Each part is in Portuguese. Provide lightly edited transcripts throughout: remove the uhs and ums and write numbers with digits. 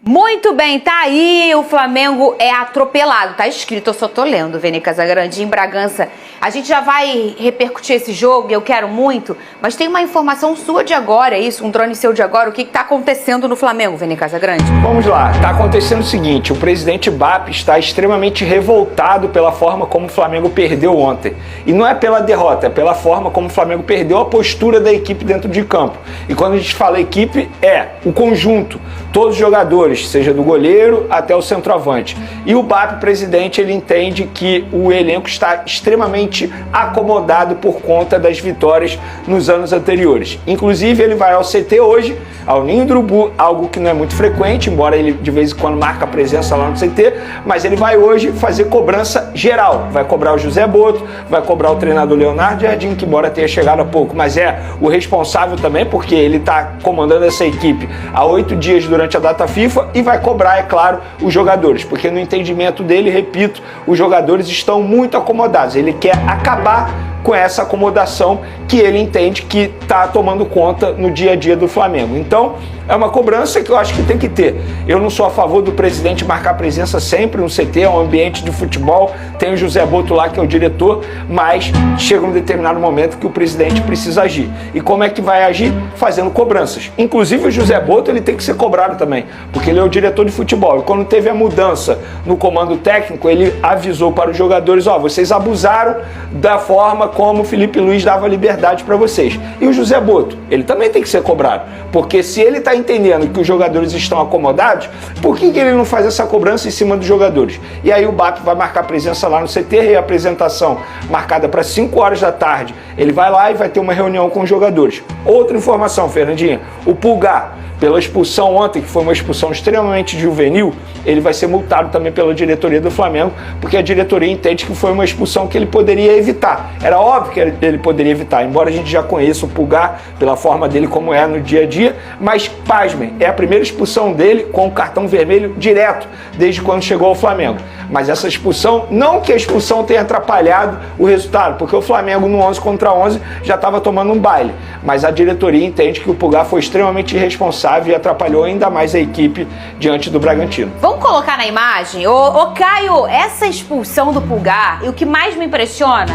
Muito bem, tá aí, o Flamengo é atropelado, tá escrito, eu só tô lendo, Vene Casagrande, em Bragança. A gente já vai repercutir esse jogo, eu quero muito, mas tem uma informação sua de agora, é isso? Um drone seu de agora, o que tá acontecendo no Flamengo, Vene Casagrande? Vamos lá, tá acontecendo o seguinte, o presidente BAP está extremamente revoltado pela forma como o Flamengo perdeu ontem. E não é pela derrota, é pela forma como o Flamengo perdeu a postura da equipe dentro de campo. E quando a gente fala equipe, é o conjunto, todos os jogadores, seja do goleiro até o centroavante. E o BAP, presidente, ele entende que o elenco está extremamente acomodado por conta das vitórias nos anos anteriores. Inclusive, ele vai ao CT hoje, ao Ninho do Urubu, algo que não é muito frequente, embora ele de vez em quando marque a presença lá no CT, mas ele vai hoje fazer cobrança geral. Vai cobrar o José Boto, vai cobrar o treinador Leonardo Jardim, que embora tenha chegado há pouco, mas é o responsável também, porque ele está comandando essa equipe há 8 dias durante a data FIFA, e vai cobrar, é claro, os jogadores, porque no entendimento dele, repito, os jogadores estão muito acomodados. Ele quer acabar com essa acomodação que ele entende que está tomando conta no dia a dia do Flamengo. Então, é uma cobrança que eu acho que tem que ter. Eu não sou a favor do presidente marcar presença sempre no CT, é um ambiente de futebol, tem o José Boto lá que é o diretor, mas chega um determinado momento que o presidente precisa agir. E como é que vai agir? Fazendo cobranças. Inclusive o José Boto, ele tem que ser cobrado também, porque ele é o diretor de futebol. E quando teve a mudança no comando técnico, ele avisou para os jogadores, vocês abusaram da forma como o Felipe Luiz dava liberdade para vocês. E o José Boto, ele também tem que ser cobrado, porque se ele está entendendo que os jogadores estão acomodados, por que ele não faz essa cobrança em cima dos jogadores? E aí o BAP vai marcar presença lá no CT, e a apresentação marcada para 5 horas da tarde, ele vai lá e vai ter uma reunião com os jogadores. Outra informação, Fernandinha, o Pulgar, pela expulsão ontem, que foi uma expulsão extremamente juvenil, ele vai ser multado também pela diretoria do Flamengo, porque a diretoria entende que foi uma expulsão que ele poderia evitar. Era óbvio que ele poderia evitar, embora a gente já conheça o Pulgar pela forma dele como é no dia a dia, mas, pasmem, é a primeira expulsão dele com o cartão vermelho direto, desde quando chegou ao Flamengo. Mas essa expulsão, não que a expulsão tenha atrapalhado o resultado, porque o Flamengo no 11 contra 11 já estava tomando um baile, mas a diretoria entende que o Pulgar foi extremamente irresponsável e atrapalhou ainda mais a equipe diante do Bragantino. Vamos colocar na imagem? Ô Caio, essa expulsão do Pulgar, e o que mais me impressiona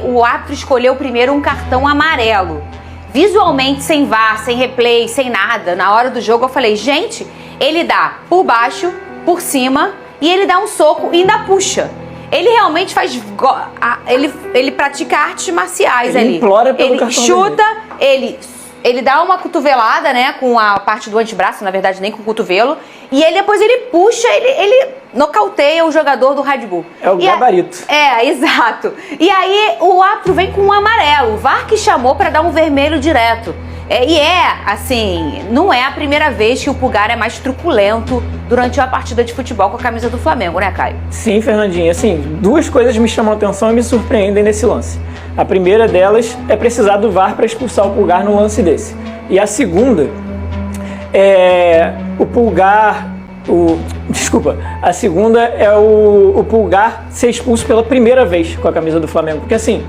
o árbitro escolheu primeiro um cartão amarelo. Visualmente, sem VAR, sem replay, sem nada. Na hora do jogo eu falei, gente, ele dá por baixo, por cima, e ele dá um soco e ainda puxa. Ele realmente faz... Ele pratica artes marciais ali. Ele implora pelo cartão chuta, ele dá uma cotovelada, né, com a parte do antebraço, na verdade nem com o cotovelo, e depois ele puxa, ele nocauteia o jogador do Red Bull. É o gabarito. Exato. E aí o árbitro vem com um amarelo, o VAR que chamou para dar um vermelho direto. Assim, não é a primeira vez que o Pulgar é mais truculento durante uma partida de futebol com a camisa do Flamengo, né, Caio? Sim, Fernandinha. Assim, duas coisas me chamam a atenção e me surpreendem nesse lance. A primeira delas é precisar do VAR para expulsar o Pulgar num lance desse. E a segunda é o Pulgar... A segunda é o Pulgar ser expulso pela primeira vez com a camisa do Flamengo. Porque assim...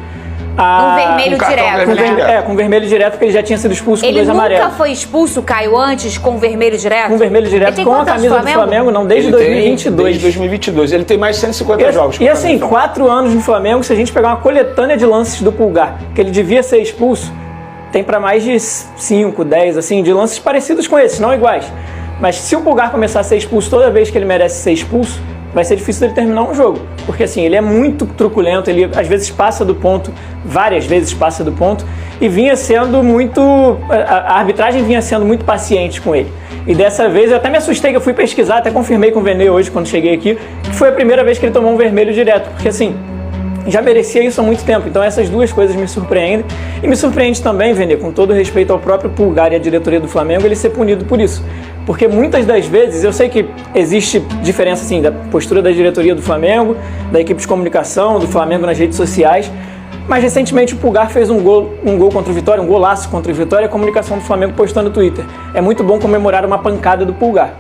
Um vermelho direto, com vermelho direto, porque ele já tinha sido expulso com 2 amarelos. Ele nunca foi expulso, Caio, antes com vermelho direto? Com vermelho direto, com a camisa do Flamengo, não, desde 2022. Desde 2022, ele tem mais de 150 jogos. E assim, 4 anos no Flamengo, se a gente pegar uma coletânea de lances do Pulgar, que ele devia ser expulso, tem para mais de 5, 10, assim, de lances parecidos com esses, não iguais. Mas se o Pulgar começar a ser expulso toda vez que ele merece ser expulso, vai ser difícil dele terminar um jogo, porque assim, ele é muito truculento, ele às vezes passa do ponto, várias vezes passa do ponto, e vinha sendo muito, a arbitragem vinha sendo muito paciente com ele. E dessa vez eu até me assustei, que eu fui pesquisar, até confirmei com o Vene hoje quando cheguei aqui, que foi a primeira vez que ele tomou um vermelho direto, porque assim, já merecia isso há muito tempo. Então essas duas coisas me surpreendem. E me surpreende também, Vene, com todo respeito ao próprio Pulgar e à diretoria do Flamengo, ele ser punido por isso. Porque muitas das vezes, eu sei que existe diferença assim, da postura da diretoria do Flamengo, da equipe de comunicação, do Flamengo nas redes sociais, mas recentemente o Pulgar fez um gol contra o Vitória, um golaço contra o Vitória, e a comunicação do Flamengo postou no Twitter. É muito bom comemorar uma pancada do Pulgar.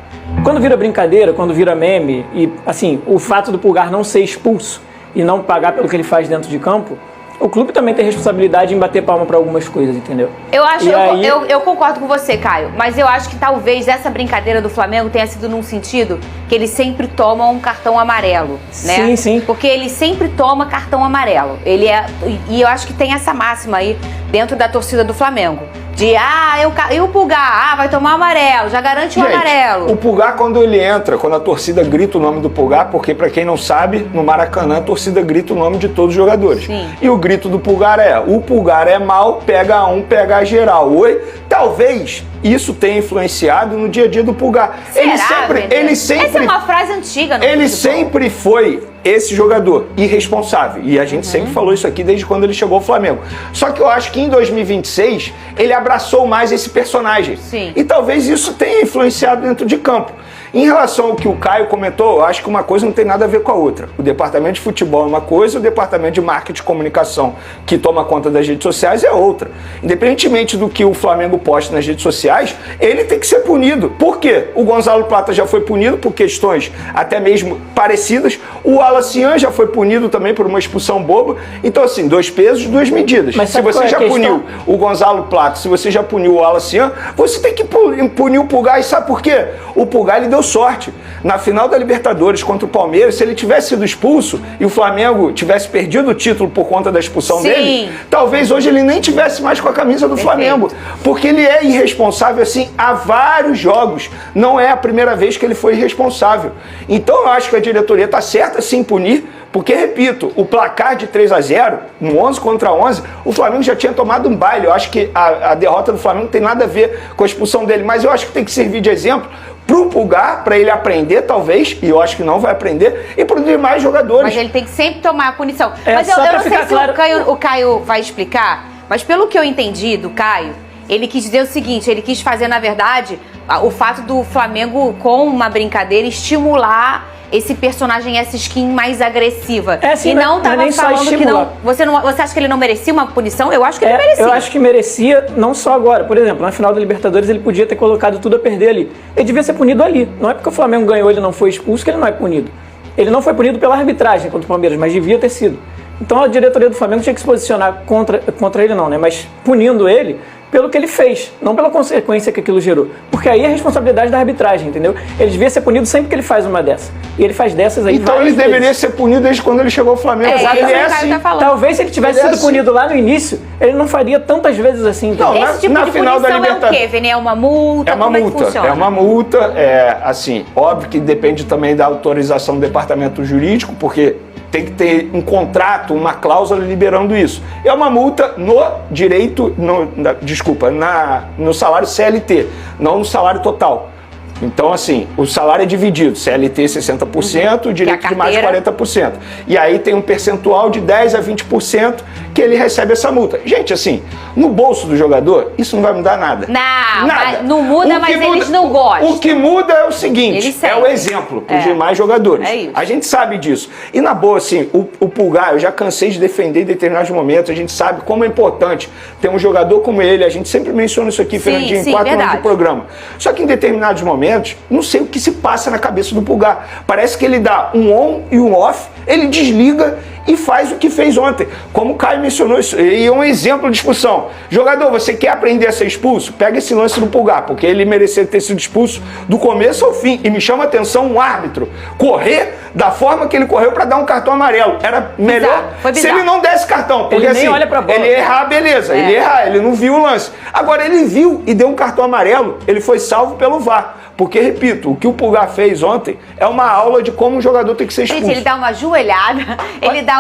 Quando vira brincadeira, quando vira meme, e assim, o fato do Pulgar não ser expulso e não pagar pelo que ele faz dentro de campo, o clube também tem responsabilidade em bater palma para algumas coisas, entendeu? Eu concordo com você, Caio, mas eu acho que talvez essa brincadeira do Flamengo tenha sido num sentido que ele sempre toma um cartão amarelo, né? Sim, sim. Porque ele sempre toma cartão amarelo. E eu acho que tem essa máxima aí dentro da torcida do Flamengo. E o Pulgar, vai tomar amarelo, já garante o amarelo. O Pulgar, quando ele entra, quando a torcida grita o nome do Pulgar, porque pra quem não sabe, no Maracanã a torcida grita o nome de todos os jogadores. Sim. E o grito do Pulgar o Pulgar é mal, pega um, pega a geral. Oi? Talvez isso tenha influenciado no dia a dia do Pulgar. Será, ele sempre essa é uma frase antiga. Ele sempre foi esse jogador irresponsável. E a gente sempre falou isso aqui desde quando ele chegou ao Flamengo. Só que eu acho que em 2026 ele abraçou mais esse personagem. Sim. E talvez isso tenha influenciado dentro de campo. Em relação ao que o Caio comentou, eu acho que uma coisa não tem nada a ver com a outra. O departamento de futebol é uma coisa, o departamento de marketing e comunicação, que toma conta das redes sociais, é outra. Independentemente do que o Flamengo posta nas redes sociais, ele tem que ser punido. Por quê? O Gonzalo Plata já foi punido por questões até mesmo parecidas. O Alacian já foi punido também por uma expulsão boba. Então, assim, 2 pesos, 2 medidas. Mas se você já puniu o Gonzalo Plata, se você já puniu o Alacian, você tem que punir o Pulgar. E sabe por quê? O Pulgar, ele deu sorte. Na final da Libertadores contra o Palmeiras, se ele tivesse sido expulso e o Flamengo tivesse perdido o título por conta da expulsão dele, talvez hoje ele nem tivesse mais com a camisa do Flamengo. Porque ele é irresponsável assim há vários jogos. Não é a primeira vez que ele foi irresponsável. Então eu acho que a diretoria está certa sim em punir, porque, repito, o placar de 3-0, no 11 contra 11, o Flamengo já tinha tomado um baile. Eu acho que a derrota do Flamengo não tem nada a ver com a expulsão dele, mas eu acho que tem que servir de exemplo pro Pulgar, para ele aprender, talvez, e eu acho que não vai aprender, e para os demais jogadores. Mas ele tem que sempre tomar a punição. É, mas eu não sei se claro... o Caio vai explicar, mas pelo que eu entendi do Caio, ele quis dizer o seguinte, ele quis fazer, na verdade, o fato do Flamengo, com uma brincadeira, estimular esse personagem, essa skin mais agressiva. Sim, e não tava nem falando só que não. Você acha que ele não merecia uma punição? Eu acho que ele merecia. Eu acho que merecia, não só agora. Por exemplo, na final da Libertadores ele podia ter colocado tudo a perder ali. Ele devia ser punido ali. Não é porque o Flamengo ganhou, ele não foi expulso, que ele não é punido. Ele não foi punido pela arbitragem contra o Palmeiras, mas devia ter sido. Então a diretoria do Flamengo tinha que se posicionar contra ele não, né? Mas punindo ele pelo que ele fez, não pela consequência que aquilo gerou. Porque aí é a responsabilidade da arbitragem, entendeu? Ele devia ser punido sempre que ele faz uma dessa. E ele faz dessas aí. Então ele deveria ser punido desde quando ele chegou ao Flamengo. Ele é assim. Talvez se ele tivesse sido punido lá no início, ele não faria tantas vezes assim. Não, esse tipo de final da punição é o quê, Vini? É uma multa? É uma Como multa. É que funciona? É uma multa. Assim, óbvio que depende também da autorização do departamento jurídico, porque tem que ter um contrato, uma cláusula liberando isso. É uma multa no direito, no salário CLT, não no salário total. Então, assim, o salário é dividido, CLT 60%, direito de mais 40%. E aí tem um percentual de 10% a 20% que ele recebe essa multa. Gente, assim, no bolso do jogador, isso não vai mudar nada. Nada. Não muda, mas eles não gostam. O que muda é o seguinte, é o exemplo para os demais jogadores. É isso. A gente sabe disso. E na boa, assim, o Pulgar, eu já cansei de defender em determinados momentos, a gente sabe como é importante ter um jogador como ele, a gente sempre menciona isso aqui, Fernandinho, em 4 anos de programa. Só que em determinados momentos, não sei o que se passa na cabeça do Pulgar. Parece que ele dá um on e um off, ele desliga e faz o que fez ontem. Como o Caio mencionou isso, e é um exemplo de expulsão. Jogador, você quer aprender a ser expulso? Pega esse lance do Pulgar, porque ele merecia ter sido expulso do começo ao fim. E me chama a atenção um árbitro correr da forma que ele correu para dar um cartão amarelo. Era melhor se ele não desse cartão. Porque ele assim, nem olha pra bola. ele ia errar, beleza. Ele ia errar, ele não viu o lance. Agora ele viu e deu um cartão amarelo, ele foi salvo pelo VAR. Porque, repito, o que o Pulgar fez ontem é uma aula de como um jogador tem que ser expulso. Gente, ele dá uma joelhada, ele dá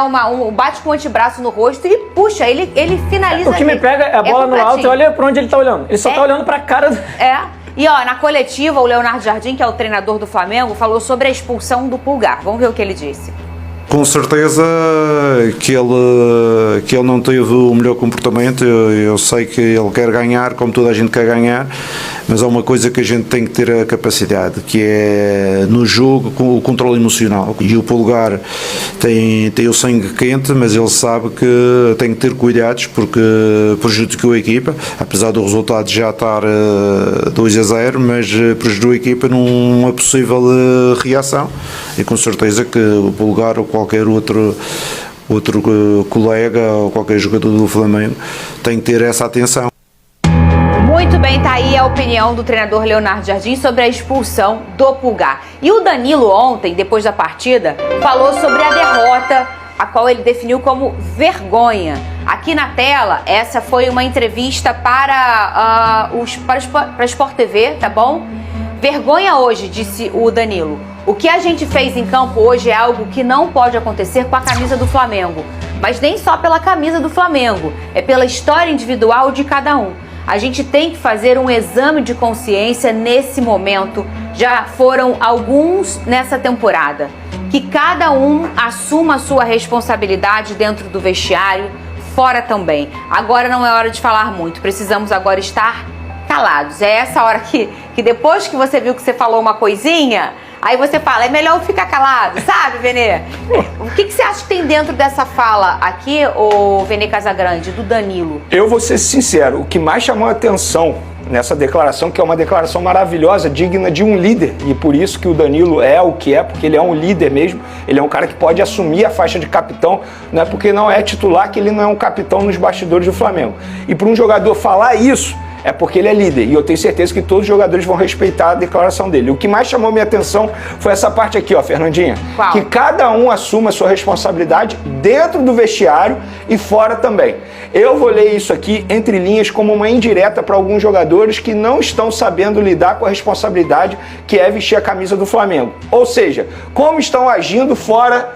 bate com o antebraço no rosto e puxa, ele finaliza. O que me pega é a bola no alto e olha pra onde ele tá olhando. Ele só tá olhando pra cara do... E ó, na coletiva, o Leonardo Jardim, que é o treinador do Flamengo, falou sobre a expulsão do Pulgar. Vamos ver o que ele disse. Com certeza que ele não teve o melhor comportamento. Eu sei que ele quer ganhar, como toda a gente quer ganhar, mas há uma coisa que a gente tem que ter a capacidade, que é no jogo com o controle emocional. E o Pulgar tem o sangue quente, mas ele sabe que tem que ter cuidados porque prejudicou a equipa, apesar do resultado já estar 2-0, mas prejudicou a equipa numa possível reação. E com certeza que o Pulgar ou qualquer outro outro colega ou qualquer jogador do Flamengo tem que ter essa atenção. Muito bem, tá aí a opinião do treinador Leonardo Jardim sobre a expulsão do Pulgar. E o Danilo ontem, depois da partida, falou sobre a derrota, a qual ele definiu como vergonha. Aqui na tela, essa foi uma entrevista para Sport TV, tá bom? Vergonha hoje, disse o Danilo. O que a gente fez em campo hoje é algo que não pode acontecer com a camisa do Flamengo. Mas nem só pela camisa do Flamengo, é pela história individual de cada um. A gente tem que fazer um exame de consciência nesse momento. Já foram alguns nessa temporada. Que cada um assuma a sua responsabilidade dentro do vestiário, fora também. Agora não é hora de falar muito, precisamos agora estar calados. É essa hora que depois que você viu que você falou uma coisinha, aí você fala, é melhor eu ficar calado, sabe, Vene? O que você acha que tem dentro dessa fala aqui, ô Vene Casagrande, do Danilo? Eu vou ser sincero, o que mais chamou a atenção nessa declaração, que é uma declaração maravilhosa, digna de um líder, e por isso que o Danilo é o que é, porque ele é um líder mesmo, ele é um cara que pode assumir a faixa de capitão, não é porque não é titular que ele não é um capitão nos bastidores do Flamengo. E para um jogador falar isso, é porque ele é líder, e eu tenho certeza que todos os jogadores vão respeitar a declaração dele. O que mais chamou minha atenção foi essa parte aqui, ó, Fernandinha. Qual? Que cada um assuma a sua responsabilidade dentro do vestiário e fora também. Eu vou ler isso aqui, entre linhas, como uma indireta para alguns jogadores que não estão sabendo lidar com a responsabilidade que é vestir a camisa do Flamengo. Ou seja, como estão agindo fora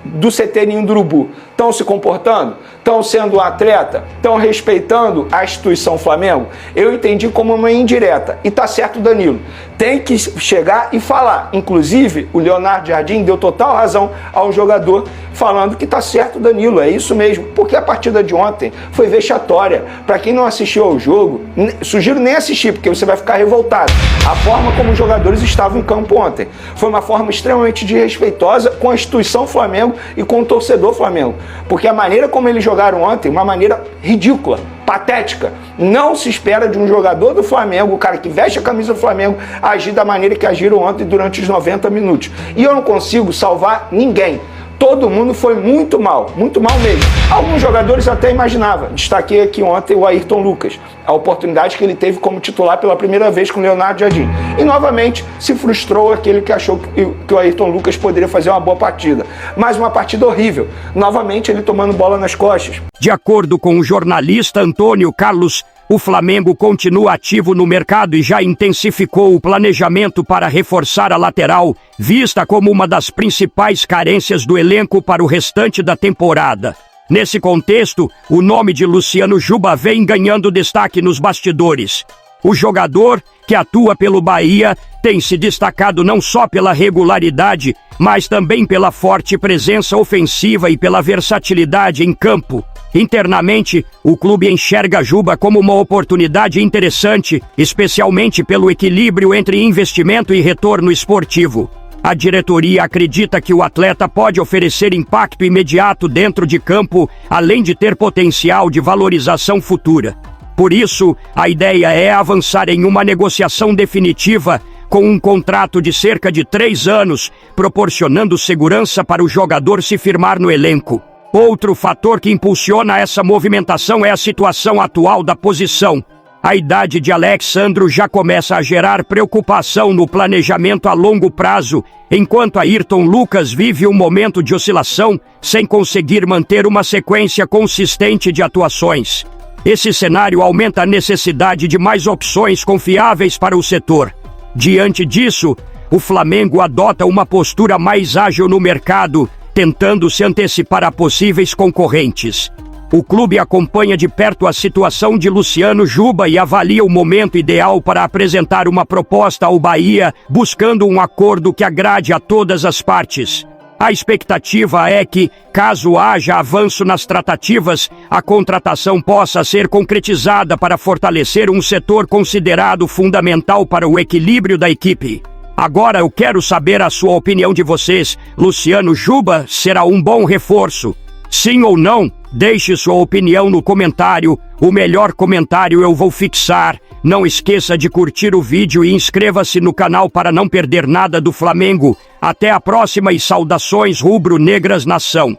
do CT Ninho do Urubu. Estão se comportando? Estão sendo atleta? Estão respeitando a instituição Flamengo? Eu entendi como uma indireta. E tá certo, Danilo. Tem que chegar e falar. Inclusive, o Leonardo Jardim deu total razão ao jogador falando que tá certo, Danilo. É isso mesmo. Porque a partida de ontem foi vexatória. Para quem não assistiu ao jogo, sugiro nem assistir, porque você vai ficar revoltado. A forma como os jogadores estavam em campo ontem foi uma forma extremamente desrespeitosa com a instituição Flamengo e com o torcedor Flamengo. Porque a maneira como eles jogaram ontem, uma maneira ridícula, patética. Não se espera de um jogador do Flamengo, o cara que veste a camisa do Flamengo, agir da maneira que agiram ontem durante os 90 minutos. E eu não consigo salvar ninguém. Todo mundo foi muito mal mesmo. Alguns jogadores eu até imaginava. Destaquei aqui ontem o Ayrton Lucas, a oportunidade que ele teve como titular pela primeira vez com o Leonardo Jardim. E novamente se frustrou aquele que achou que o Ayrton Lucas poderia fazer uma boa partida. Mas uma partida horrível. Novamente ele tomando bola nas costas. De acordo com o jornalista Antônio Carlos, o Flamengo continua ativo no mercado e já intensificou o planejamento para reforçar a lateral, vista como uma das principais carências do elenco para o restante da temporada. Nesse contexto, o nome de Luciano Juba vem ganhando destaque nos bastidores. O jogador, que atua pelo Bahia, tem se destacado não só pela regularidade, mas também pela forte presença ofensiva e pela versatilidade em campo. Internamente, o clube enxerga Juba como uma oportunidade interessante, especialmente pelo equilíbrio entre investimento e retorno esportivo. A diretoria acredita que o atleta pode oferecer impacto imediato dentro de campo, além de ter potencial de valorização futura. Por isso, a ideia é avançar em uma negociação definitiva com um contrato de cerca de 3 anos, proporcionando segurança para o jogador se firmar no elenco. Outro fator que impulsiona essa movimentação é a situação atual da posição. A idade de Alex Sandro já começa a gerar preocupação no planejamento a longo prazo, enquanto Ayrton Lucas vive um momento de oscilação, sem conseguir manter uma sequência consistente de atuações. Esse cenário aumenta a necessidade de mais opções confiáveis para o setor. Diante disso, o Flamengo adota uma postura mais ágil no mercado, tentando se antecipar a possíveis concorrentes. O clube acompanha de perto a situação de Luciano Juba e avalia o momento ideal para apresentar uma proposta ao Bahia, buscando um acordo que agrade a todas as partes. A expectativa é que, caso haja avanço nas tratativas, a contratação possa ser concretizada para fortalecer um setor considerado fundamental para o equilíbrio da equipe. Agora eu quero saber a sua opinião de vocês. Luciano Juba será um bom reforço? Sim ou não? Deixe sua opinião no comentário. O melhor comentário eu vou fixar. Não esqueça de curtir o vídeo e inscreva-se no canal para não perder nada do Flamengo. Até a próxima e saudações rubro-negras nação.